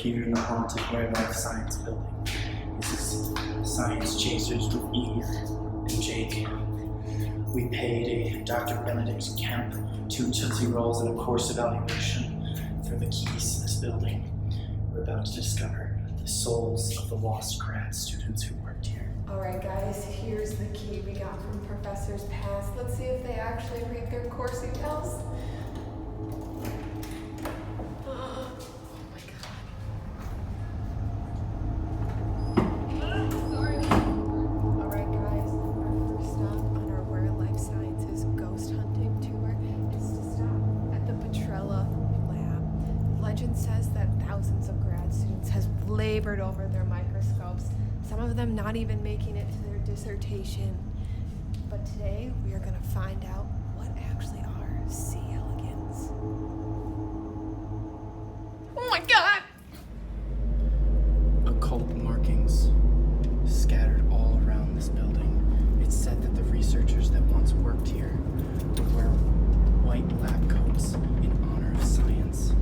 here in the haunted WLS Science building. This is Science Chasers with Eve and Jake. We paid a Dr. Benedict Kemp 2 Tootsie Rolls and a course evaluation for the keys to this building. We're about to discover the souls of the lost grad students who worked here. Alright guys, here's the key we got from Professor's Pass. Let's see if they actually read their course emails. Says that thousands of grad students has labored over their microscopes, some of them not even making it to their dissertation. But today we are going to find out what actually are C. elegans. Oh my god! Occult markings scattered all around this building. It's said that the researchers that once worked here would wear white lab coats in honor of science.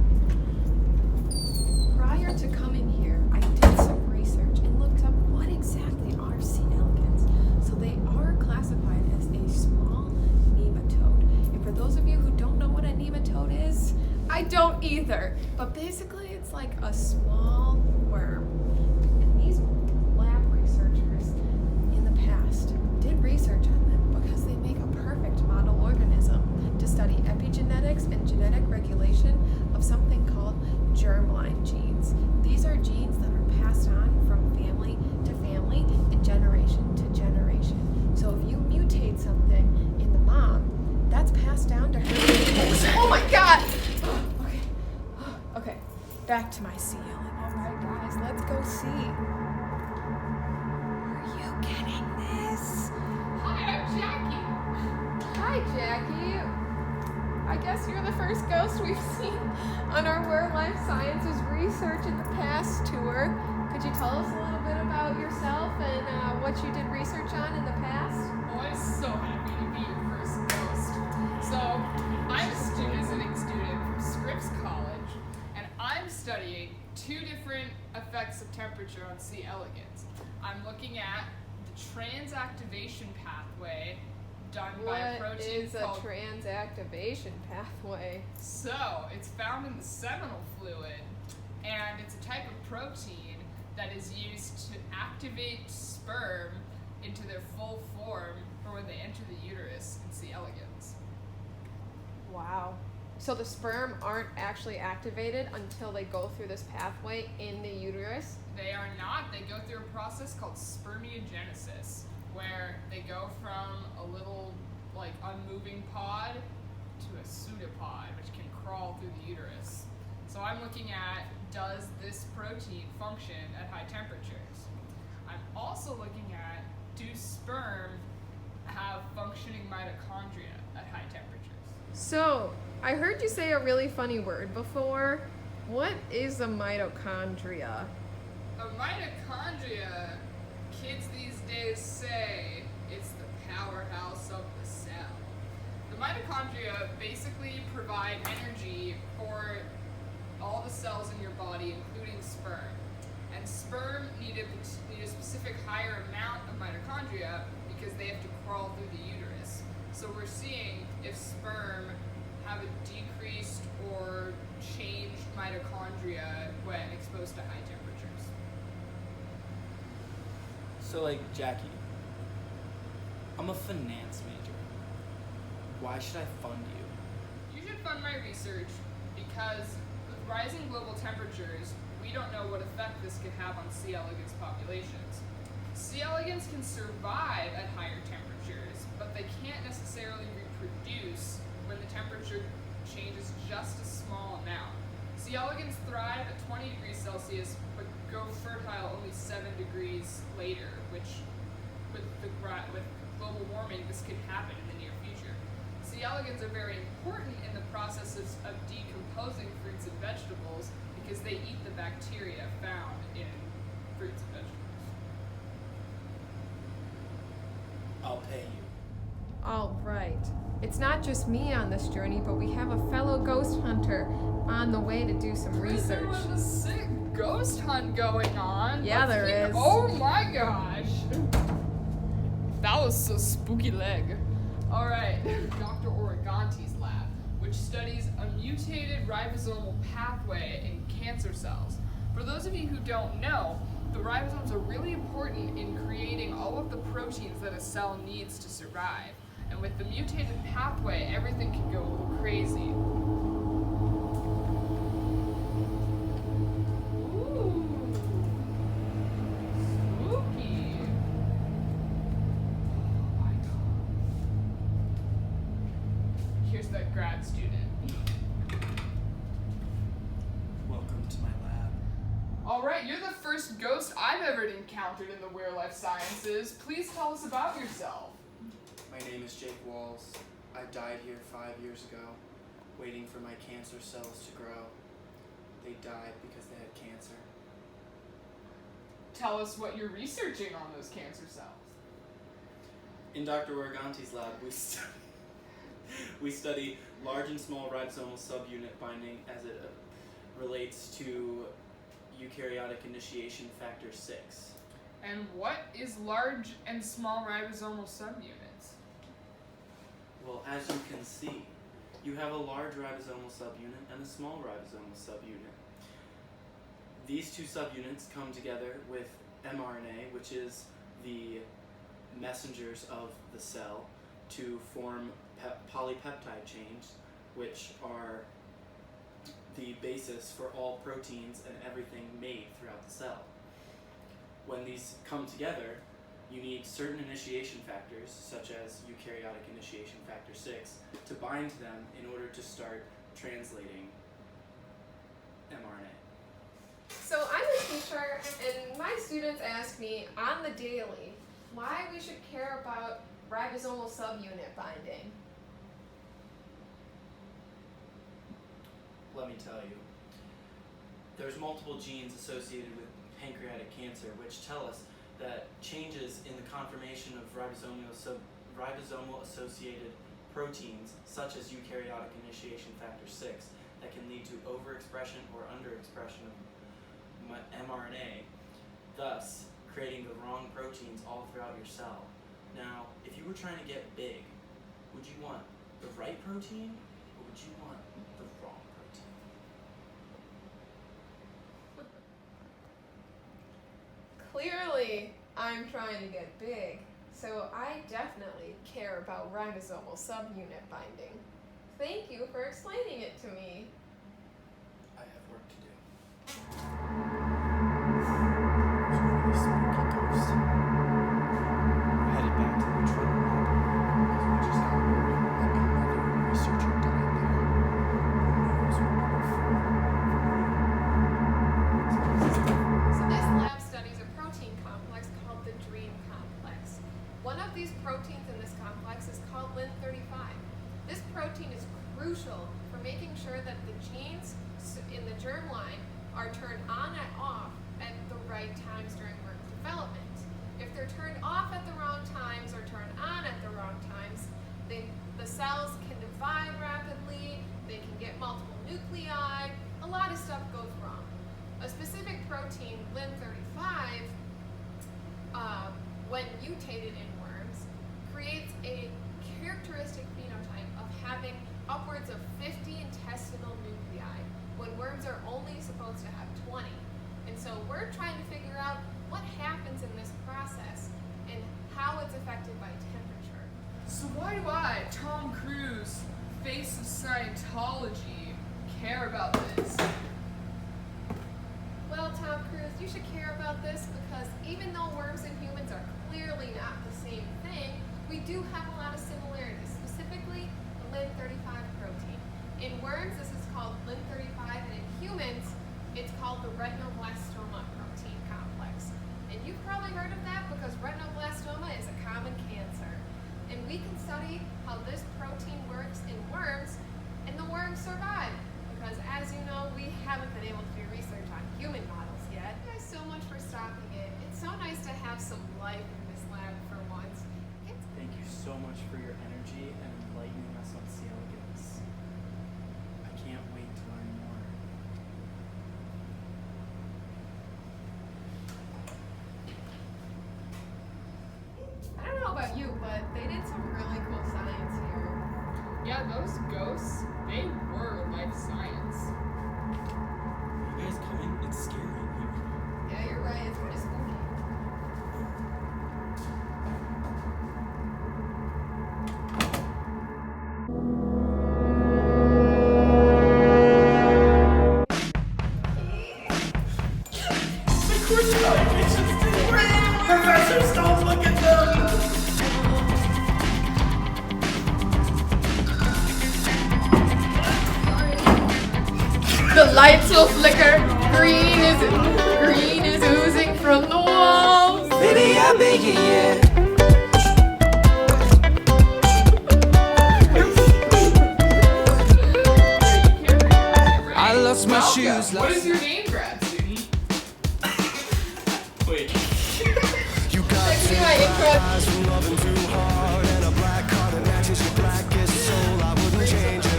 Prior to coming here, I did some research and looked up what exactly are C. elegans. So they are classified as a small nematode. And for those of you who don't know what a nematode is, I don't either. But basically it's like a small worm. And these lab researchers in the past did research on them because they make a perfect model organism to study epigenetics and genetic regulation of something called germline genes. These are genes that are passed on from family to family and generation to generation. So if you mutate something in the mom, that's passed down to her. Oh my god! Okay, back to my C. Alright guys, let's go see. Are you getting this? Hi, I'm Jackie. Hi Jackie. I guess you're the first ghost we've seen on our Where Life Sciences research in the past tour. Could you tell us a little bit about yourself and what you did research on in the past? Oh, I'm so happy to be your first ghost. So, I'm a visiting student from Scripps College, and I'm studying 2 different effects of temperature on C. elegans. I'm looking at the transactivation pathway done by a protein What is a called... transactivation pathway? So, it's found in the seminal fluid, and it's a type of protein that is used to activate sperm into their full form for when they enter the uterus in C. elegans. Wow. So the sperm aren't actually activated until they go through this pathway in the uterus? They are not. They go through a process called spermiogenesis, where they go from a little, unmoving pod to a pseudopod, which can crawl through the uterus. So I'm looking at, does this protein function at high temperatures? I'm also looking at, do sperm have functioning mitochondria at high temperatures? So, I heard you say a really funny word before. What is a mitochondria? A mitochondria, kids these days say, it's the powerhouse of the cell. The mitochondria basically provide energy for all the cells in your body, including sperm. And sperm need a specific higher amount of mitochondria because they have to crawl through the uterus. So we're seeing if sperm have a decreased or changed mitochondria when exposed to high temperatures. So Jackie, I'm a finance major. Why should I fund you? You should fund my research because with rising global temperatures, we don't know what effect this could have on C. elegans populations. C. elegans can survive at higher temperatures, but they can't necessarily reproduce when the temperature changes just a small amount. C. elegans thrive at 20 degrees Celsius, but go fertile only 7 degrees later, which with global warming, this could happen in the near future. C. elegans are very important in the processes of decomposing fruits and vegetables because they eat the bacteria found in fruits and vegetables. I'll pay you. All right. It's not just me on this journey, but we have a fellow ghost hunter on the way to do some research. Prisoner with a sick ghost hunt going on. Yeah, Let's there keep- is. Oh my gosh. That was a spooky leg. Alright, Dr. Origanti's lab, which studies a mutated ribosomal pathway in cancer cells. For those of you who don't know, the ribosomes are really important in creating all of the proteins that a cell needs to survive. And with the mutated pathway, everything can go a little crazy. Ooh. Spooky. Oh my god. Here's that grad student. Welcome to my lab. Alright, you're the first ghost I've ever encountered in the Weird Life Sciences. Please tell us about yourself. My name is Jake Walls. I died here 5 years ago, waiting for my cancer cells to grow. They died because they had cancer. Tell us what you're researching on those cancer cells. In Dr. Origanti's lab, we study large and small ribosomal subunit binding as it relates to eukaryotic initiation factor 6. And what is large and small ribosomal subunits? Well, as you can see, you have a large ribosomal subunit and a small ribosomal subunit. These two subunits come together with mRNA, which is the messengers of the cell, to form polypeptide chains, which are the basis for all proteins and everything made throughout the cell. When these come together, you need certain initiation factors, such as eukaryotic initiation factor 6, to bind to them in order to start translating mRNA. So I'm a teacher, and my students ask me on the daily why we should care about ribosomal subunit binding. Let me tell you, there's multiple genes associated with pancreatic cancer which tell us that changes in the conformation of ribosomal associated proteins, such as eukaryotic initiation factor 6, that can lead to overexpression or underexpression of mRNA, thus creating the wrong proteins all throughout your cell. Now, if you were trying to get big, would you want the right protein or would you want the wrong protein? Clearly, I'm trying to get big, so I definitely care about ribosomal subunit binding. Thank you for explaining it to me. I have work to do. There's a really spooky ghost. We're headed back to the treatment lab because we just got word that another researcher died there. Who knows what we're for? So this lab studies a protein complex called the dream complex. One of these proteins in this complex is called Lin35. This protein is crucial for making sure that the genes in the germline are turned on and off at the right times during worm development. If they're turned off at the wrong times or turned on at the wrong times, the cells can divide rapidly, they can get multiple nuclei, a lot of stuff goes wrong. A specific protein, Lin35, when mutated in worms, creates a characteristic phenotype of having upwards of 50 intestinal nuclei when worms are only supposed to have 20. And so we're trying to figure out what happens in this process and how it's affected by temperature. So why do I, Tom Cruise, face of Scientology, care about this? Well, Tom Cruise, you should care about this because even though worms and humans are clearly not the same thing, we do have a lot of similarities, specifically the Lin35 protein. In worms, this is called Lin35, and in humans, it's called the retinoblastoma protein complex. And you've probably heard of that because retinoblastoma is a common cancer. And we can study how this protein works in worms, and the worms survive. Because as you know, we haven't been able to do research on human models yet. Thank you guys so much for stopping in. It's so nice to have some life in this lab for once. Thank you so much for your energy and enlightening us on C. elegans. I can't wait to learn more. They did some really cool science here. Yeah, those ghosts, they were life science. You guys coming? It's scary in here. Yeah, you're right. It's pretty spooky. Professor, stop looking at them! The lights will flicker. Green is oozing from the walls. Baby, I beg you, yeah. I lost my shoes What is last. your name, grad student? Wait. You got Let's do two my intro. eyes from loving too hard, and a black heart that matches your blackest soul. I wouldn't change you.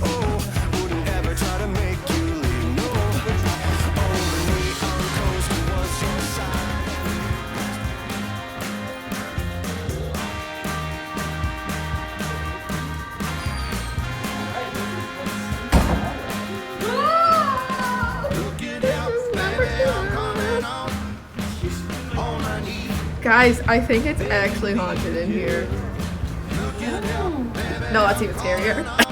Oh, wouldn't ever try to make you leave. No. Oh, the neon coaster was your sign. Look it up, baby, I'm coming on my knees. Guys, I think it's actually haunted in here. No, that's even scarier.